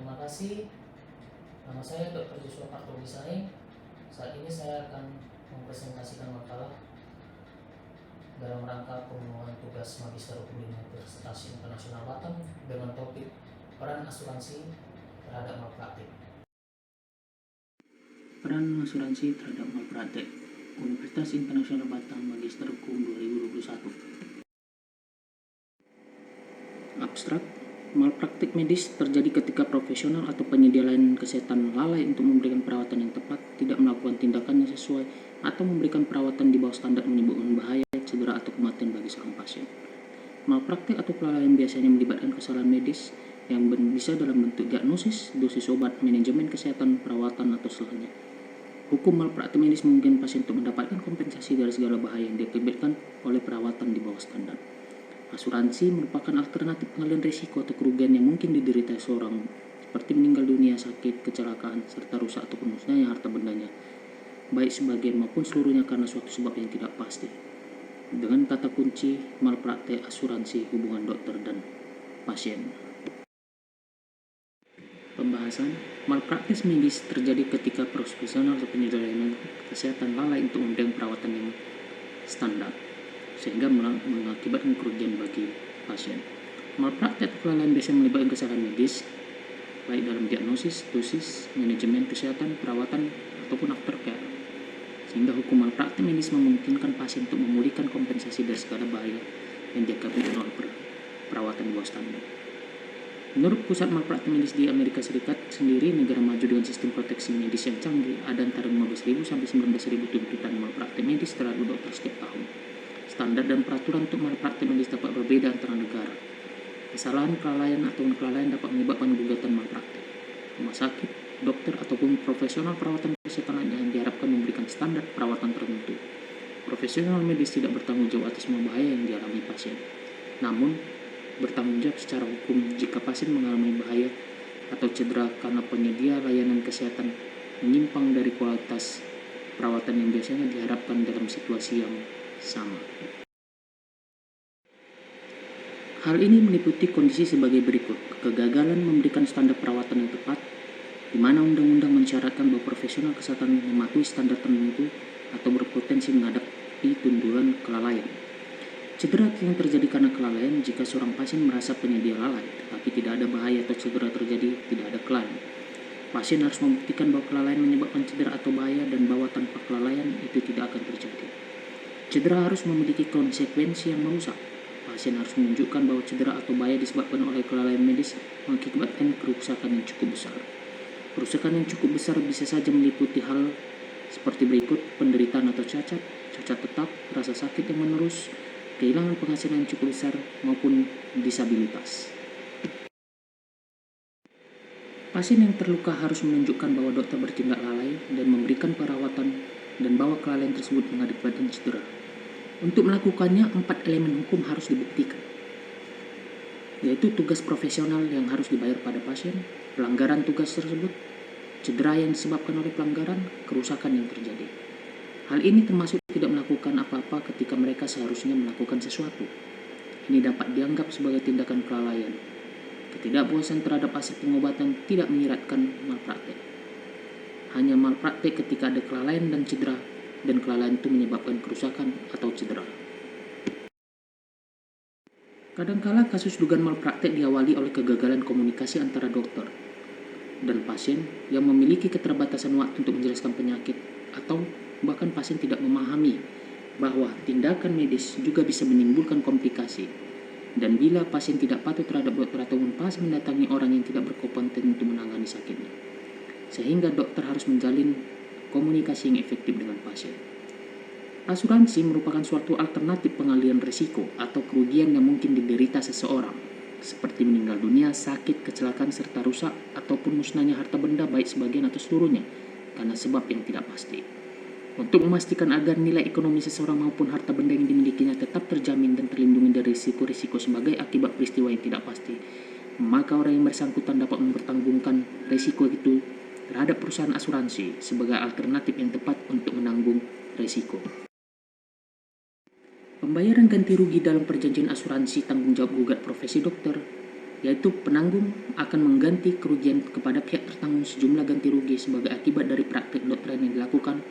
Terima kasih. Nama saya Dr. Joshua Partogisai. Saat ini saya akan mempresentasikan makalah dalam rangka pemenuhan tugas Magister Hukum di Universitas Internasional Batam dengan topik peran asuransi terhadap malpraktik. Peran asuransi terhadap malpraktik. Universitas Internasional Batam Magister Hukum 2021. Abstrak. Malpraktik medis terjadi ketika profesional atau penyedia layanan kesehatan lalai untuk memberikan perawatan yang tepat, tidak melakukan tindakan yang sesuai, atau memberikan perawatan di bawah standar menyebabkan bahaya, cedera, atau kematian bagi seorang pasien. Malpraktik atau kelalaian biasanya melibatkan kesalahan medis yang bisa dalam bentuk diagnosis, dosis obat, manajemen kesehatan, perawatan, atau selanjutnya. Hukum malpraktik medis memungkinkan pasien untuk mendapatkan kompensasi dari segala bahaya yang diakibatkan oleh perawatan di bawah standar. Asuransi merupakan alternatif pengalihan risiko atau kerugian yang mungkin diderita seorang, seperti meninggal dunia, sakit, kecelakaan, serta rusak atau musnahnya harta bendanya, baik sebagian maupun seluruhnya karena suatu sebab yang tidak pasti. Dengan kata kunci malpraktik asuransi hubungan dokter dan pasien. Pembahasan. Malpraktik medis terjadi ketika profesional atau penyedia layanan kesehatan lalai untuk memberikan perawatan yang standar, sehingga mengakibatkan kerugian bagi pasien. Malpraktik atau kelalaian biasanya melibatkan kesalahan medis, baik dalam diagnosis, dosis, manajemen kesehatan, perawatan, ataupun aftercare, sehingga hukum malpraktik medis memungkinkan pasien untuk memulihkan kompensasi dari segala bahaya yang diakibatkan oleh perawatan di bawah standar. Menurut Pusat Malpraktik Medis di Amerika Serikat sendiri, negara maju dengan sistem proteksi medis yang canggih, ada antara 15.000 sampai 19.000 tuntutan malpraktik medis terhadap dokter setiap tahun. Standar dan peraturan untuk malpraktik medis dapat berbeda antara negara. Kesalahan, kelalaian, atau kelalaian dapat menyebabkan gugatan malpraktik. Rumah sakit, dokter, ataupun profesional perawatan kesehatan yang diharapkan memberikan standar perawatan tertentu. Profesional medis tidak bertanggung jawab atas semua bahaya yang dialami pasien, namun bertanggung jawab secara hukum jika pasien mengalami bahaya atau cedera karena penyedia layanan kesehatan menyimpang dari kualitas perawatan yang biasanya diharapkan dalam situasi yang sama. Hal ini meliputi kondisi sebagai berikut: kegagalan memberikan standar perawatan yang tepat, di mana undang-undang mensyaratkan bahwa profesional kesehatan mematuhi standar tertentu atau berpotensi menghadapi tuntutan kelalaian. Cedera yang terjadi karena kelalaian jika seorang pasien merasa penyedia lalai, tetapi tidak ada bahaya atau cedera terjadi, tidak ada klaim. Pasien harus membuktikan bahwa kelalaian menyebabkan cedera atau bahaya dan bahwa tanpa kelalaian itu tidak akan terjadi. Cedera harus memiliki konsekuensi yang merusak. Pasien harus menunjukkan bahwa cedera atau bahaya disebabkan oleh kelalaian medis mengakibatkan kerusakan yang cukup besar. Kerusakan yang cukup besar bisa saja meliputi hal seperti berikut: penderitaan atau cacat tetap, rasa sakit yang menerus, kehilangan penghasilan yang cukup besar, maupun disabilitas. Pasien yang terluka harus menunjukkan bahwa dokter bertindak lalai dan memberikan perawatan dan bahwa kelalaian tersebut mengakibatkan cedera. Untuk melakukannya, 4 elemen hukum harus dibuktikan, yaitu tugas profesional yang harus dibayar pada pasien, pelanggaran tugas tersebut, cedera yang disebabkan oleh pelanggaran, kerusakan yang terjadi. Hal ini termasuk tidak melakukan apa-apa ketika mereka seharusnya melakukan sesuatu. Ini dapat dianggap sebagai tindakan kelalaian. Ketidakpuasan terhadap hasil pengobatan tidak menyiratkan malpraktik. Hanya malpraktik ketika ada kelalaian dan cedera, dan kelalaian itu menyebabkan kerusakan atau cedera. Kadangkala kasus dugaan malpraktik diawali oleh kegagalan komunikasi antara dokter dan pasien yang memiliki keterbatasan waktu untuk menjelaskan penyakit, atau bahkan pasien tidak memahami bahwa tindakan medis juga bisa menimbulkan komplikasi. Dan bila pasien tidak patuh terhadap dokter ataupun pasien mendatangi orang yang tidak berkompeten untuk menangani sakitnya, sehingga dokter harus menjalin komunikasi yang efektif dengan pasien. Asuransi merupakan suatu alternatif pengalihan risiko atau kerugian yang mungkin diderita seseorang, seperti meninggal dunia, sakit, kecelakaan, serta rusak ataupun musnahnya harta benda baik sebagian atau seluruhnya karena sebab yang tidak pasti. Untuk memastikan agar nilai ekonomi seseorang maupun harta benda yang dimilikinya tetap terjamin dan terlindungi dari risiko-risiko sebagai akibat peristiwa yang tidak pasti, maka orang yang bersangkutan dapat mempertanggungjawabkan risiko itu terhadap perusahaan asuransi sebagai alternatif yang tepat untuk menanggung risiko. Pembayaran ganti rugi dalam perjanjian asuransi tanggung jawab gugat profesi dokter yaitu penanggung akan mengganti kerugian kepada pihak tertanggung sejumlah ganti rugi sebagai akibat dari praktik kedokteran yang dilakukan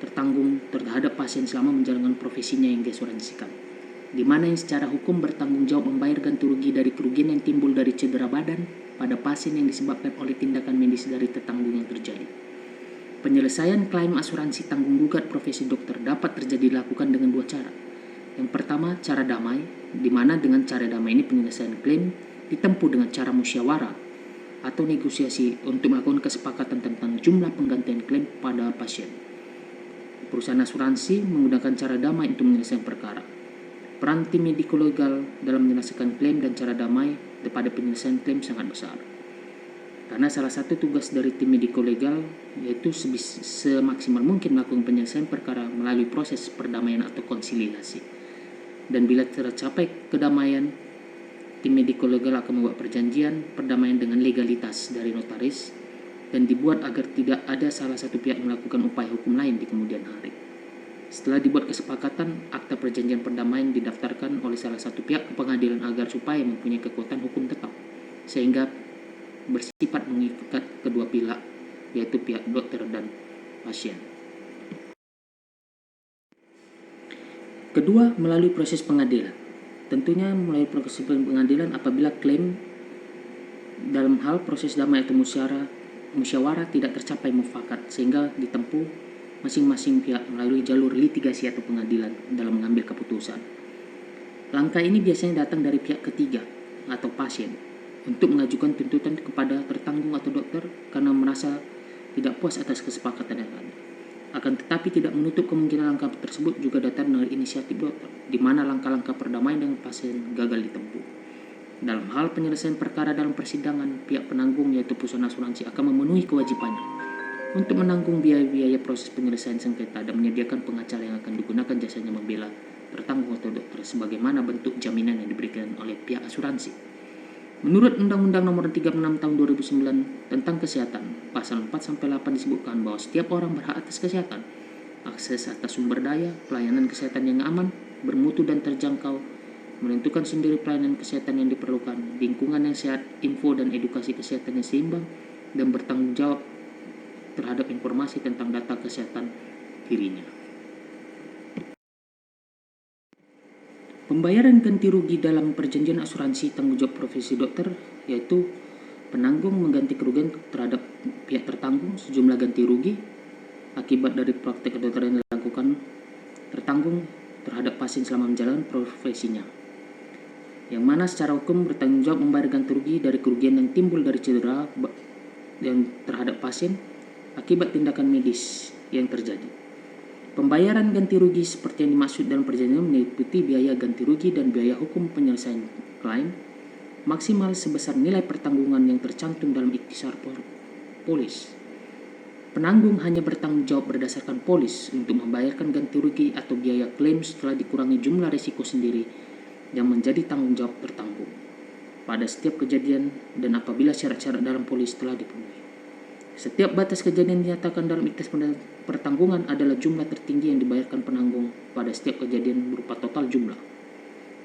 tertanggung terhadap pasien selama menjalankan profesinya yang diasuransikan, di mana yang secara hukum bertanggung jawab membayar ganti rugi dari kerugian yang timbul dari cedera badan pada pasien yang disebabkan oleh tindakan medis dari tertanggung yang terjadi. Penyelesaian klaim asuransi tanggung gugat profesi dokter dapat terjadi dilakukan dengan dua cara. Yang pertama, cara damai, di mana dengan cara damai ini penyelesaian klaim ditempuh dengan cara musyawarah atau negosiasi untuk melakukan kesepakatan tentang jumlah penggantian klaim pada pasien. Perusahaan asuransi menggunakan cara damai untuk menyelesaikan perkara. Peran tim mediko-legal dalam menyelesaikan klaim dan cara damai pada penyelesaian klaim sangat besar. Karena salah satu tugas dari tim mediko-legal yaitu semaksimal mungkin melakukan penyelesaian perkara melalui proses perdamaian atau konsiliasi. Dan bila tercapai kedamaian, tim mediko-legal akan membuat perjanjian perdamaian dengan legalitas dari notaris dan dibuat agar tidak ada salah satu pihak melakukan upaya hukum lain di kemudian hari. Setelah dibuat kesepakatan, akta perjanjian perdamaian didaftarkan oleh salah satu pihak ke pengadilan agar supaya mempunyai kekuatan hukum tetap, sehingga bersifat mengikat kedua pihak, yaitu pihak dokter dan pasien. Kedua, melalui proses pengadilan. Tentunya melalui proses pengadilan apabila klaim dalam hal proses damai atau musyawarah tidak tercapai mufakat, sehingga ditempuh masing-masing pihak melalui jalur litigasi atau pengadilan dalam mengambil keputusan. Langkah ini biasanya datang dari pihak ketiga atau pasien untuk mengajukan tuntutan kepada tertanggung atau dokter karena merasa tidak puas atas kesepakatan yang ada. Akan tetapi tidak menutup kemungkinan langkah tersebut juga datang dari inisiatif dokter, di mana langkah-langkah perdamaian dengan pasien gagal ditempuh. Dalam hal penyelesaian perkara dalam persidangan, pihak penanggung yaitu perusahaan asuransi akan memenuhi kewajibannya untuk menanggung biaya-biaya proses penyelesaian sengketa dan menyediakan pengacara yang akan digunakan jasanya membela tertanggung atau dokter sebagaimana bentuk jaminan yang diberikan oleh pihak asuransi. Menurut Undang-Undang Nomor 36 Tahun 2009 tentang Kesehatan, pasal 4-8 disebutkan bahwa setiap orang berhak atas kesehatan, akses atas sumber daya, pelayanan kesehatan yang aman, bermutu dan terjangkau, menentukan sendiri pelayanan kesehatan yang diperlukan, lingkungan yang sehat, info dan edukasi kesehatan yang seimbang, dan bertanggung jawab terhadap informasi tentang data kesehatan dirinya. Pembayaran ganti rugi dalam perjanjian asuransi tanggung jawab profesi dokter yaitu penanggung mengganti kerugian terhadap pihak tertanggung sejumlah ganti rugi akibat dari praktek kedokteran yang dilakukan tertanggung terhadap pasien selama menjalankan profesinya, yang mana secara hukum bertanggung jawab membayar ganti rugi dari kerugian yang timbul dari cedera yang terhadap pasien akibat tindakan medis yang terjadi. Pembayaran ganti rugi seperti yang dimaksud dalam perjanjian meliputi biaya ganti rugi dan biaya hukum penyelesaian klaim maksimal sebesar nilai pertanggungan yang tercantum dalam ikhtisar polis. Penanggung hanya bertanggung jawab berdasarkan polis untuk membayarkan ganti rugi atau biaya klaim setelah dikurangi jumlah risiko sendiri yang menjadi tanggung jawab tertanggung pada setiap kejadian dan apabila syarat-syarat dalam polis telah dipenuhi. Setiap batas kejadian dinyatakan dalam ikhtisar pertanggungan adalah jumlah tertinggi yang dibayarkan penanggung pada setiap kejadian berupa total jumlah.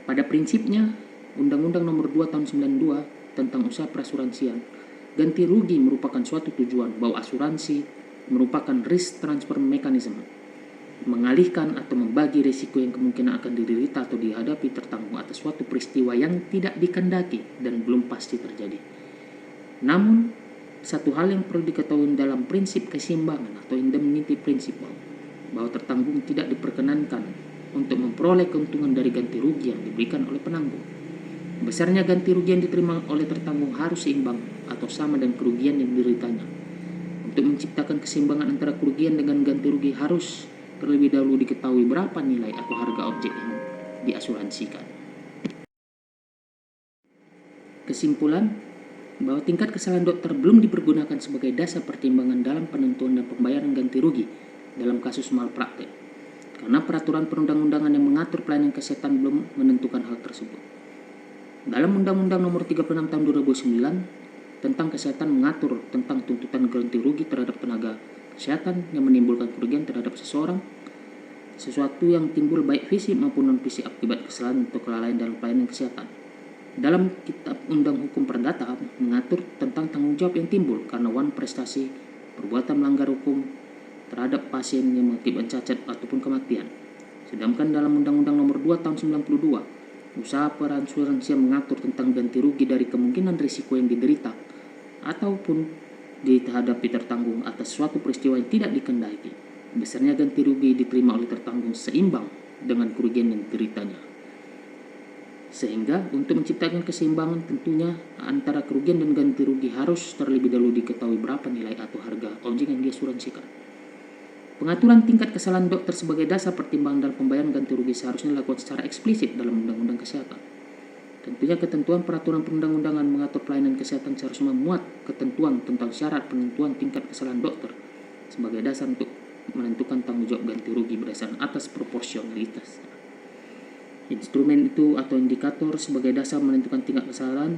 Pada prinsipnya, Undang-Undang Nomor 2 Tahun 92 tentang usaha perasuransian, ganti rugi merupakan suatu tujuan bahwa asuransi merupakan risk transfer mechanism, mengalihkan atau membagi risiko yang kemungkinan akan diderita atau dihadapi tertanggung atas suatu peristiwa yang tidak dikehendaki dan belum pasti terjadi. Namun, satu hal yang perlu diketahui dalam prinsip keseimbangan atau indemnity principle, bahwa tertanggung tidak diperkenankan untuk memperoleh keuntungan dari ganti rugi yang diberikan oleh penanggung. Besarnya ganti rugi yang diterima oleh tertanggung harus seimbang atau sama dengan kerugian yang dideritanya. Untuk menciptakan keseimbangan antara kerugian dengan ganti rugi harus terlebih dahulu diketahui berapa nilai atau harga objek yang diasuransikan. Kesimpulan, bahwa tingkat kesalahan dokter belum dipergunakan sebagai dasar pertimbangan dalam penentuan dan pembayaran ganti rugi dalam kasus malpraktek, karena peraturan perundang-undangan yang mengatur pelayanan kesehatan belum menentukan hal tersebut. Dalam Undang-Undang Nomor 36 Tahun 2009 tentang kesehatan mengatur tentang tuntutan ganti rugi terhadap tenaga kesehatan yang menimbulkan kerugian terhadap seseorang, sesuatu yang timbul baik fisik maupun non fisik akibat kesalahan atau kelalaian dalam pelayanan kesehatan. Dalam kitab Undang Hukum Perdata mengatur tentang tanggung jawab yang timbul karena prestasi perbuatan melanggar hukum terhadap pasien yang mengakibatkan cacat ataupun kematian. Sedangkan dalam Undang-Undang Nomor 2 Tahun 92, usaha perasuransian mengatur tentang ganti rugi dari kemungkinan risiko yang diderita ataupun dihadapi tertanggung atas suatu peristiwa yang tidak dikehendaki. Besarnya ganti rugi diterima oleh tertanggung seimbang dengan kerugian yang dideritanya. Sehingga untuk menciptakan keseimbangan tentunya antara kerugian dan ganti rugi harus terlebih dahulu diketahui berapa nilai atau harga objek yang diasuransikan. Pengaturan tingkat kesalahan dokter sebagai dasar pertimbangan dalam pembayaran ganti rugi seharusnya dilakukan secara eksplisit dalam Undang-Undang Kesehatan. Tentunya ketentuan peraturan perundang-undangan mengatur pelayanan kesehatan seharusnya memuat ketentuan tentang syarat penentuan tingkat kesalahan dokter sebagai dasar untuk menentukan tanggung jawab ganti rugi berdasarkan atas proporsionalitas. Instrumen itu atau indikator sebagai dasar menentukan tingkat kesalahan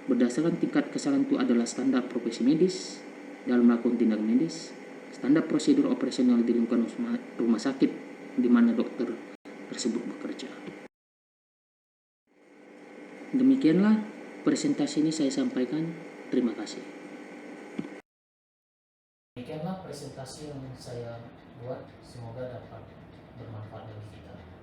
berdasarkan tingkat kesalahan itu adalah standar profesi medis dalam melakukan tindakan medis, standar prosedur operasional di lingkungan rumah sakit di mana dokter tersebut bekerja. Demikianlah presentasi ini saya sampaikan. Terima kasih. Demikianlah presentasi yang saya buat, semoga dapat bermanfaat bagi kita.